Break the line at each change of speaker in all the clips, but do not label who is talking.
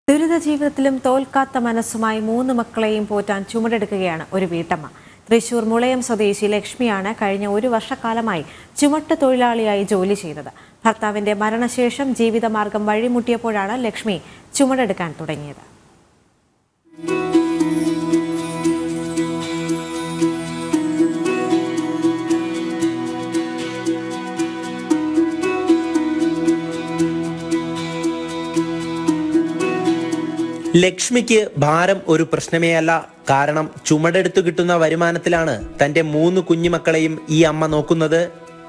ദുരിത ജീവിതത്തിലും തോൽക്കാത്ത മനസ്സുമായി 3 മക്കളെയും പോറ്റാൻ ചുമടെടുക്കുകയാണ് ഒരു വീട്ടമ്മ. തൃശൂർ മുളയം സ്വദേശി ലക്ഷ്മിയാണ് കഴിഞ്ഞ 1 വർഷക്കാലമായി ചുമട്ട് തൊഴിലാളിയായി ജോലി ചെയ്തത്. ഭർത്താവിന്റെ മരണശേഷം ജീവിതമാർഗം വഴിമുട്ടിയപ്പോഴാണ് ലക്ഷ്മി ചുമടെടുക്കാൻ തുടങ്ങിയത്.
ലക്ഷ്മിക്ക് ഭാരം ഒരു പ്രശ്നമേ അല്ല. കാരണം ചുമടെടുത്തു കിട്ടുന്ന വരുമാനത്തിലാണ് തന്റെ 3 കുഞ്ഞുമക്കളെയും ഈ അമ്മ നോക്കുന്നത്.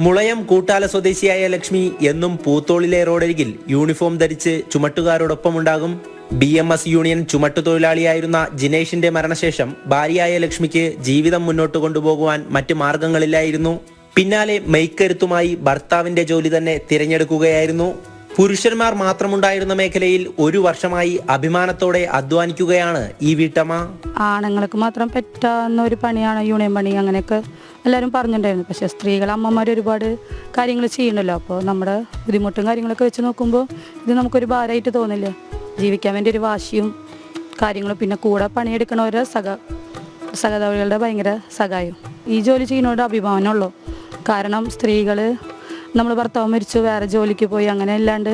മുളയം കൂട്ടാല സ്വദേശിയായ ലക്ഷ്മി എന്നും പൂത്തോളിലെ റോഡരികിൽ യൂണിഫോം ധരിച്ച് ചുമട്ടുകാരോടൊപ്പമുണ്ടാകും. BMS യൂണിയൻ ചുമട്ടുതൊഴിലാളിയായിരുന്ന ജിനേഷിന്റെ മരണശേഷം ഭാര്യയായ ലക്ഷ്മിക്ക് ജീവിതം മുന്നോട്ട് കൊണ്ടുപോകുവാൻ മറ്റ് മാർഗങ്ങളില്ലായിരുന്നു. പിന്നാലെ മെയ്ക്കരുത്തുമായി ഭർത്താവിന്റെ ജോലി തന്നെ തിരഞ്ഞെടുക്കുകയായിരുന്നു. പുരുഷന്മാർ മാത്രമുണ്ടായിരുന്ന മേഖലയിൽ 1 വർഷമായി അഭിമാനത്തോടെ അധ്വാനിക്കുകയാണ് ഈ വീട്ടമ്മ.
ആണുങ്ങൾക്ക് മാത്രം പറ്റാവുന്ന ഒരു പണിയാണ് യൂണിയൻ പണി, അങ്ങനെയൊക്കെ എല്ലാവരും പറഞ്ഞിട്ടുണ്ടായിരുന്നു. പക്ഷേ സ്ത്രീകൾ അമ്മമാർ ഒരുപാട് കാര്യങ്ങൾ ചെയ്യണല്ലോ. അപ്പോൾ നമ്മുടെ ബുദ്ധിമുട്ടും കാര്യങ്ങളൊക്കെ വെച്ച് നോക്കുമ്പോൾ ഇത് നമുക്കൊരു ഭാരമായിട്ട് തോന്നില്ല. ജീവിക്കാൻ വേണ്ടി ഒരു വാശിയും കാര്യങ്ങളും, പിന്നെ കൂടെ പണിയെടുക്കണവരെ സഹതൊഴികളുടെ ഭയങ്കര സഹായം. ഈ ജോലി ചെയ്യുന്നവരുടെ അഭിമാനമുള്ളൂ. കാരണം സ്ത്രീകൾ നമ്മൾ ഭർത്താവ് മരിച്ചു വേറെ ജോലിക്ക് പോയി അങ്ങനെ അല്ലാണ്ട്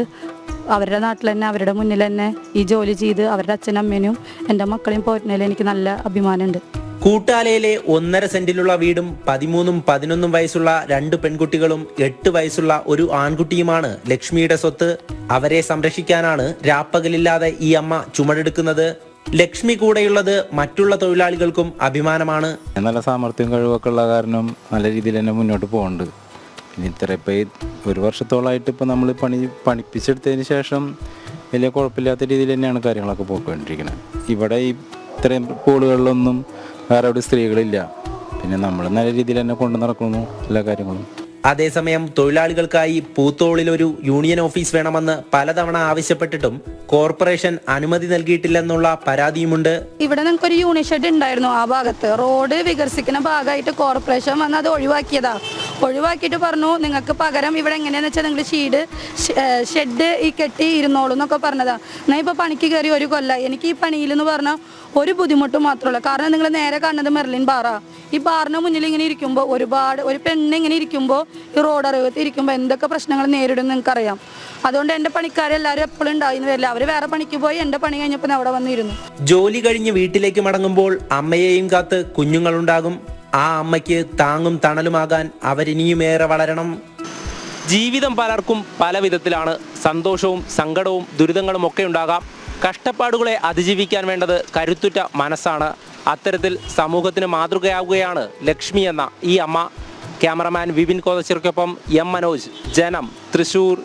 അവരുടെ നാട്ടിൽ തന്നെ അവരുടെ മുന്നിൽ തന്നെ ഈ ജോലി ചെയ്ത് അവരുടെ അച്ഛനമ്മേനും എൻ്റെ മക്കളെയും പോറ്റുന്നതിൽ എനിക്ക് നല്ല അഭിമാനമുണ്ട്.
കൂട്ടാലയിലെ 1.5 സെന്റിലുള്ള വീടും 13ഉം 11ഉം വയസ്സുള്ള 2 പെൺകുട്ടികളും 8 വയസ്സുള്ള ഒരു ആൺകുട്ടിയുമാണ് ലക്ഷ്മിയുടെ സ്വത്ത്. അവരെ സംരക്ഷിക്കാനാണ് രാപ്പകലില്ലാതെ ഈ അമ്മ ചുമടെടുക്കുന്നത്. ലക്ഷ്മി കൂടെയുള്ളത് മറ്റുള്ള തൊഴിലാളികൾക്കും അഭിമാനമാണ്.
നല്ല സാമർത്ഥ്യം കഴിവൊക്കെ ഉള്ള കാരണം നല്ല രീതിയിൽ തന്നെ മുന്നോട്ട് പോകുന്നുണ്ട്. പിന്നെ ഇപ്പം 1 വർഷത്തോളമായിട്ട് ഇപ്പം നമ്മൾ പഠിപ്പിച്ചെടുത്തതിന് ശേഷം വലിയ കുഴപ്പമില്ലാത്ത രീതിയിൽ തന്നെയാണ് കാര്യങ്ങളൊക്കെ പോയിക്കൊണ്ടിരിക്കുന്നത്. ഇവിടെ ഇത്രയും സ്കൂളുകളിലൊന്നും വേറെ അവിടെ സ്ത്രീകളില്ല. പിന്നെ നമ്മൾ നല്ല രീതിയിൽ തന്നെ കൊണ്ടു നടക്കുന്നു എല്ലാ കാര്യങ്ങളും.
അതേസമയം തൊഴിലാളികൾക്കായി പൂത്തോളിൽ ഒരു യൂണിയൻ ഓഫീസ് വേണമെന്ന് പലതവണ ആവശ്യപ്പെട്ടിട്ടും കോർപ്പറേഷൻ അനുമതി നൽകിയിട്ടില്ലെന്നുള്ള പരാതിയുമുണ്ട്.
ഇവിടെ നിങ്ങൾക്ക് ഒരു യൂണിയൻ ഷെഡ് ഉണ്ടായിരുന്നു ആ ഭാഗത്ത്. റോഡ് വികസിക്കുന്ന ഭാഗമായിട്ട് കോർപ്പറേഷൻ വന്ന് അത് ഒഴിവാക്കിയിട്ട് പറഞ്ഞു നിങ്ങൾക്ക് പകരം ഇവിടെ എങ്ങനെയാന്ന് വെച്ചാൽ നിങ്ങൾ ഷെഡ് ഈ കെട്ടി ഇരുന്നോളൂ എന്നൊക്കെ പറഞ്ഞതാ. ഞാൻ ഇപ്പോൾ പണിക്ക് കയറി 1 കൊല്ലം. എനിക്ക് ഈ പണിയിലെന്ന് പറഞ്ഞാൽ ഒരു ബുദ്ധിമുട്ടും മാത്രമല്ല. കാരണം നിങ്ങൾ നേരെ കാണുന്നത് മെർലിൻ ബാറാ. ഈ ബാറിന് മുന്നിൽ ഇങ്ങനെ ഇരിക്കുമ്പോൾ ഒരു പെണ്ണ് ഇങ്ങനെ ഇരിക്കുമ്പോൾ ഈ റോഡ് അറിവത്ത് ഇരിക്കുമ്പോൾ എന്തൊക്കെ പ്രശ്നങ്ങൾ നേരിടും നിങ്ങൾക്കറിയാം. അതുകൊണ്ട് എൻ്റെ പണിക്കാരെല്ലാവരും എപ്പോഴും ഉണ്ടായിരുന്നു വരില്ല. അവർ വേറെ പണിക്ക് പോയി എൻ്റെ പണി കഴിഞ്ഞപ്പോൾ അവിടെ വന്നിരുന്നു.
ജോലി കഴിഞ്ഞ് വീട്ടിലേക്ക് മടങ്ങുമ്പോൾ അമ്മയെയും കാത്ത് കുഞ്ഞുങ്ങളുണ്ടാകും. ആ അമ്മയ്ക്ക് താങ്ങും തണലുമാകാൻ അവരിനിയുമേറെ വളരണം. ജീവിതം പലർക്കും പല വിധത്തിലാണ്. സന്തോഷവും സങ്കടവും ദുരിതങ്ങളും ഒക്കെ ഉണ്ടാകാം. കഷ്ടപ്പാടുകളെ അതിജീവിക്കാൻ വേണ്ടത് കരുത്തുറ്റ മനസ്സാണ്. അത്തരത്തിൽ സമൂഹത്തിന് മാതൃകയാവുകയാണ് ലക്ഷ്മി എന്ന ഈ അമ്മ. ക്യാമറമാൻ വിപിൻ കോതച്ചിറക്കൊപ്പം M. മനോജ്, ജനം, തൃശൂർ.